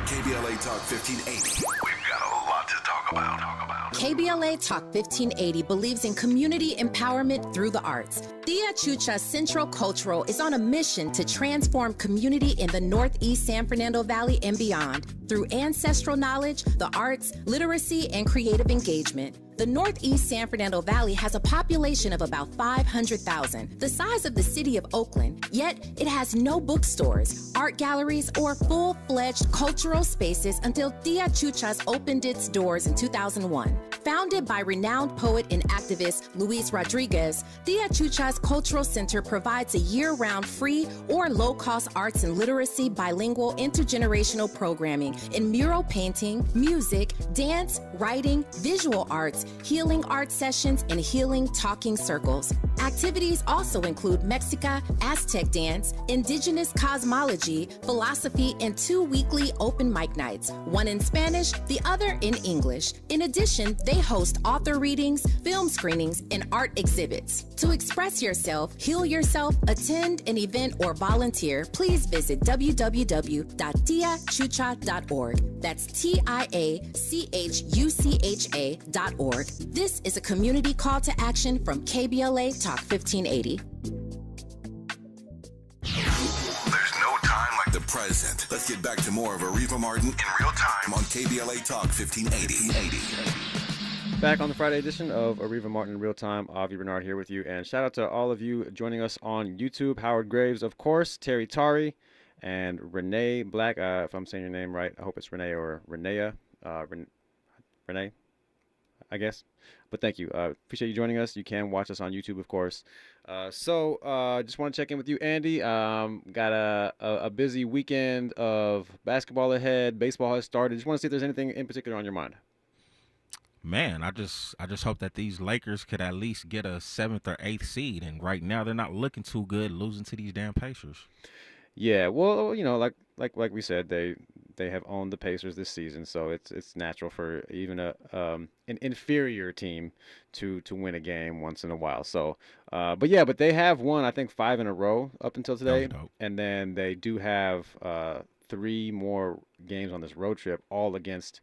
KBLA Talk 1580. We've got a lot to talk about.
KBLA Talk 1580 believes in community empowerment through the arts. Tia Chucha Central Cultural is on a mission to transform community in the Northeast San Fernando Valley and beyond through ancestral knowledge, the arts, literacy, and creative engagement. The Northeast San Fernando Valley has a population of about 500,000, the size of the city of Oakland, yet it has no bookstores, art galleries, or full-fledged cultural spaces until Tia Chucha's opened its doors in 2001. Founded by renowned poet and activist Luis Rodriguez, Tia Chucha's Cultural Center provides a year-round free or low-cost arts and literacy bilingual intergenerational programming in mural painting, music, dance, writing, visual arts, healing art sessions, and healing talking circles. Activities also include Mexica, Aztec dance, indigenous cosmology, philosophy, and 2 weekly open mic nights, one in Spanish, the other in English. In addition, they host author readings, film screenings, and art exhibits. To express yourself, heal yourself, attend an event, or volunteer, please visit www.tiachucha.org. That's TIACHUCHA.org. This is a community call to action from KBLA Talk 1580.
There's no time like the present. Let's get back to more of Areva Martin in real time on KBLA Talk 1580.
Back on the Friday edition of Areva Martin in real time. Avi Bernard here with you. And shout out to all of you joining us on YouTube. Howard Graves, of course, Terry Tari, and Renee Black. If I'm saying your name right, I hope it's Renee or Renea. Renee, I guess. But thank you. Appreciate you joining us. You can watch us on YouTube, of course. So just want to check in with you, Andy. Got a busy weekend of basketball ahead. Baseball has started. Just want to see if there's anything in particular on your mind.
Man, I just hope that these Lakers could at least get a 7th or 8th seed. And right now, they're not looking too good, losing to these damn Pacers.
Yeah, well, you know, like we said, they have owned the Pacers this season, so it's natural for even an inferior team to win a game once in a while. So, but they have won, I think, 5 in a row up until today, and then they do have 3 more games on this road trip, all against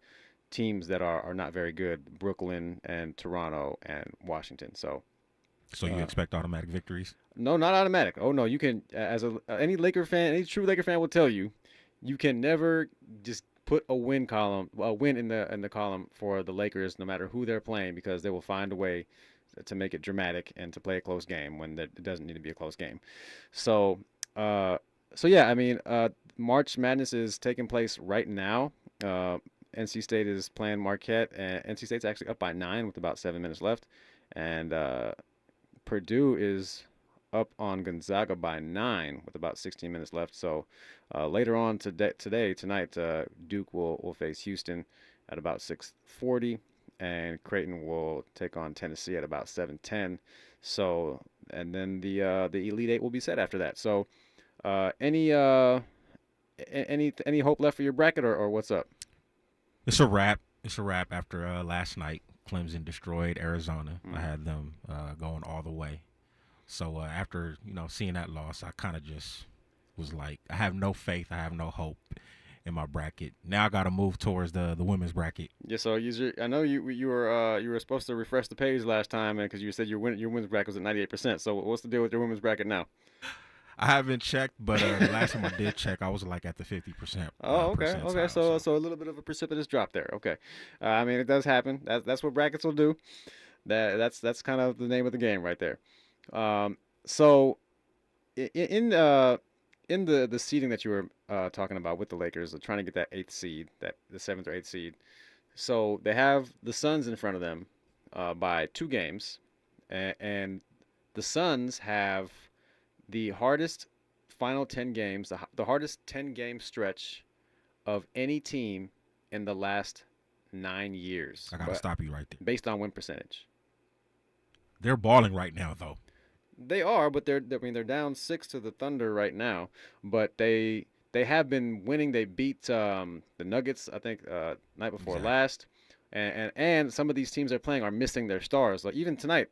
teams that are not very good: Brooklyn and Toronto and Washington. So
you expect automatic victories?
No, not automatic. Oh no, you can, as any Laker fan, any true Laker fan will tell you, you can never just put a win in the column for the Lakers, no matter who they're playing, because they will find a way to make it dramatic and to play a close game when it doesn't need to be a close game. So yeah, I mean, March Madness is taking place right now. NC State is playing Marquette, and NC State's actually up by 9 with about 7 minutes left, and Purdue is up on Gonzaga by 9 with about 16 minutes left. So later on tonight, Duke will face Houston at about 6:40, and Creighton will take on Tennessee at about 7:10. So, and then the Elite Eight will be set after that. So, any hope left for your bracket, or what's up?
It's a wrap. It's a wrap after last night. Clemson destroyed Arizona. I had them going all the way. So after seeing that loss, I kind of just was like, I have no faith. I have no hope in my bracket. Now I got to move towards the women's bracket.
Yeah. So I know you were supposed to refresh the page last time, because you said your women's bracket was at 98%. So what's the deal with your women's bracket now?
I haven't checked, but the last time I did check, I was like at the 50%.
Oh, okay. Okay. So a little bit of a precipitous drop there. Okay. I mean, it does happen. That's what brackets will do. That's kind of the name of the game right there. So in the seeding that you were talking about with the Lakers, trying to get that 8th seed, the 7th or 8th seed. So they have the Suns in front of them by 2 games, and the Suns have the hardest final 10 games, the hardest 10-game stretch of any team in the last 9 years.
I got to stop you right there.
Based on win percentage.
They're balling right now, though.
They are, but they're down 6 to the Thunder right now. But they have been winning. They beat the Nuggets, I think, night before last. And some of these teams they're playing are missing their stars. Like even tonight,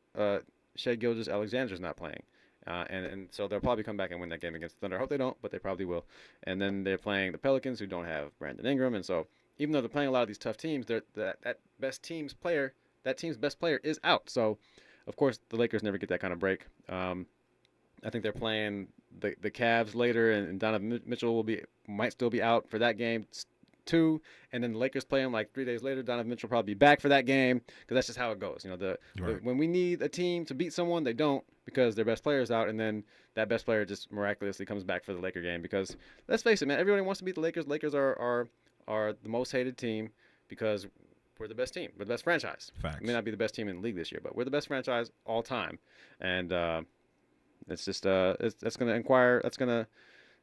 Shai Gilgeous-Alexander's not playing. And so they'll probably come back and win that game against the Thunder. I hope they don't, but they probably will. And then they're playing the Pelicans, who don't have Brandon Ingram. And so even though they're playing a lot of these tough teams, that team's best player is out. So, of course, the Lakers never get that kind of break. I think they're playing the Cavs later, and Donovan Mitchell might still be out for that game too. And then the Lakers play them like 3 days later. Donovan Mitchell will probably be back for that game, because that's just how it goes. When we need a team to beat someone, they don't, because their best player is out, and then that best player just miraculously comes back for the Laker game. Because let's face it, man, everybody wants to beat the Lakers. Lakers are the most hated team because we're the best team. We're the best franchise.
Facts.
We may not be the best team in the league this year, but we're the best franchise all time. And it's just that's going to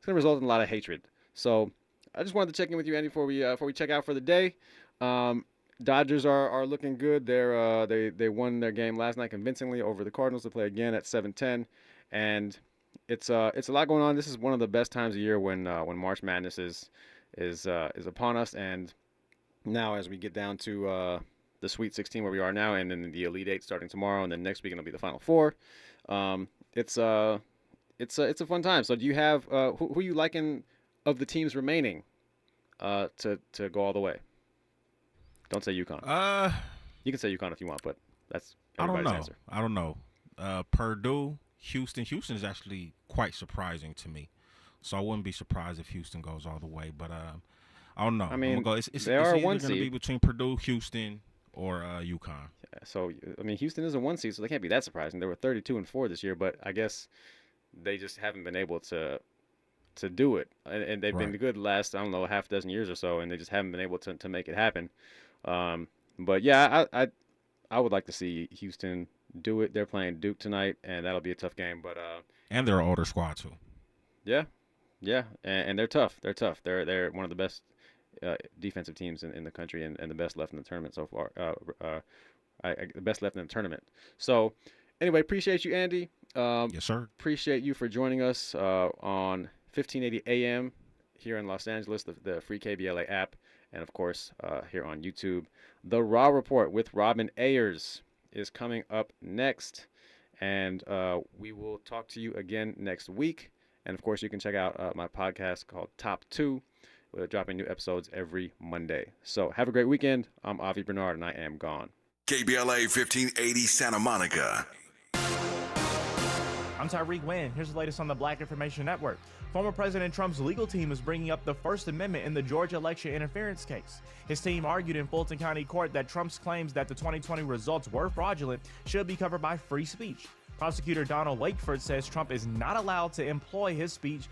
result in a lot of hatred. So I just wanted to check in with you, Andy, before we check out for the day. Dodgers are looking good. They won their game last night convincingly over the Cardinals. They play again at 7:10, and it's a lot going on. This is one of the best times of year when March Madness is upon us. And now as we get down to the Sweet 16 where we are now, and then the Elite Eight starting tomorrow, and then next week it'll be the Final Four. It's a fun time. So do you have who you liking of the teams remaining to go all the way? Don't say UConn. You can say UConn if you want, but that's everybody's answer.
I don't know. Purdue, Houston. Houston is actually quite surprising to me. So I wouldn't be surprised if Houston goes all the way. But I don't know.
I mean,
it's
they are
either
one
going to be
seed
between Purdue, Houston, or UConn.
Yeah, so I mean, Houston is a 1 seed, so they can't be that surprising. They were 32-4 this year, but I guess they just haven't been able to do it, and they've been good the last, I don't know, half a dozen years or so, and they just haven't been able to make it happen. But yeah, I would like to see Houston do it. They're playing Duke tonight, and that'll be a tough game. But
and they're an older squad too.
Yeah, and they're tough. They're one of the best defensive teams in the country, and the best left in the tournament so far. The best left in the tournament. So anyway, appreciate you, Andy.
Yes, sir.
Appreciate you for joining us on 1580 AM here in Los Angeles, the free KBLA app, and of course here on YouTube. The Raw Report with Robin Ayers is coming up next, and we will talk to you again next week. And of course, you can check out my podcast called Top 2. We're dropping new episodes every Monday. So have a great weekend. I'm Avi Bernard, and I am gone.
KBLA 1580 Santa Monica.
I'm Tyreek Wynn. Here's the latest on the Black Information Network. Former President Trump's legal team is bringing up the First Amendment in the Georgia election interference case. His team argued in Fulton County Court that Trump's claims that the 2020 results were fraudulent should be covered by free speech. Prosecutor Donald Wakeford says Trump is not allowed to employ his speech